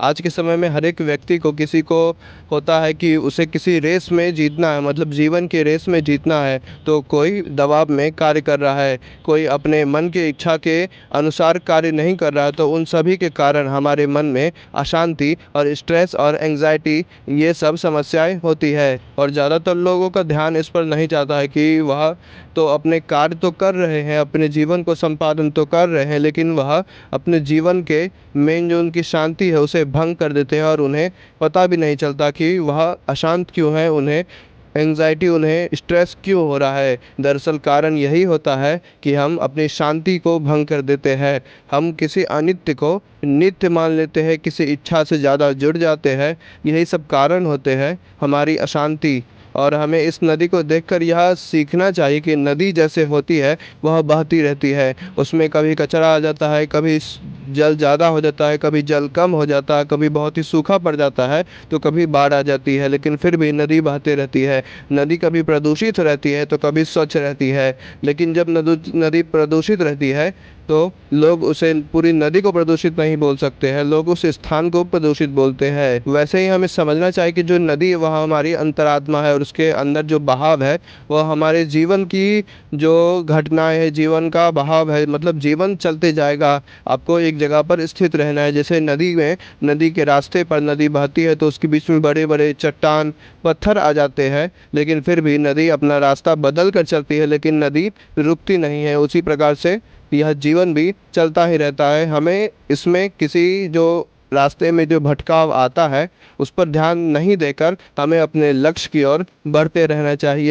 आज के समय में हर एक व्यक्ति को किसी को होता है कि उसे किसी रेस में जीतना है, मतलब जीवन के रेस में जीतना है। तो कोई दबाव में कार्य कर रहा है, कोई अपने मन की इच्छा के अनुसार कार्य नहीं कर रहा है। तो उन सभी के कारण हमारे मन में अशांति और स्ट्रेस और एंजाइटी ये सब समस्याएं होती है। और ज़्यादातर लोगों का ध्यान इस पर नहीं जाता है कि वह तो अपने कार्य तो कर रहे हैं, अपने जीवन को संपादन तो कर रहे हैं, लेकिन वह अपने जीवन के मेन जो उनकी शांति है उसे भंग कर देते हैं। और उन्हें पता भी नहीं चलता कि वह अशांत क्यों है, उन्हें एंजाइटी, उन्हें स्ट्रेस क्यों हो रहा है। दरअसल कारण यही होता है कि हम अपनी शांति को भंग कर देते हैं। हम किसी अनित्य को नित्य मान लेते हैं, किसी इच्छा से ज़्यादा जुड़ जाते हैं। यही सब कारण होते हैं हमारी अशांति। और हमें इस नदी को देखकर यह सीखना चाहिए कि नदी जैसे होती है वह बहती रहती है। उसमें कभी कचरा आ जाता है, कभी जल ज़्यादा हो जाता है, कभी जल कम हो जाता है, कभी बहुत ही सूखा पड़ जाता है, तो कभी बाढ़ आ जाती है, लेकिन फिर भी नदी बहती रहती है। नदी कभी प्रदूषित रहती है तो कभी स्वच्छ रहती है। लेकिन जब नदी प्रदूषित रहती है तो लोग उसे पूरी नदी को प्रदूषित नहीं बोल सकते हैं, लोग उस स्थान को प्रदूषित बोलते हैं। वैसे ही हमें समझना चाहिए कि जो नदी है वह हमारी अंतरात्मा है, और उसके अंदर जो बहाव है वह हमारे जीवन की जो घटनाएं है, जीवन का बहाव है। मतलब जीवन चलते जाएगा, आपको एक जगह पर स्थित रहना है। जैसे नदी में, नदी के रास्ते पर नदी बहती है तो उसके बीच में बड़े बड़े चट्टान पत्थर आ जाते हैं, लेकिन फिर भी नदी अपना रास्ता बदल कर चलती है, लेकिन नदी रुकती नहीं है। उसी प्रकार से यह जीवन भी चलता ही रहता है। हमें इसमें किसी जो रास्ते में जो भटकाव आता है उस पर ध्यान नहीं देकर हमें अपने लक्ष्य की ओर बढ़ते रहना चाहिए।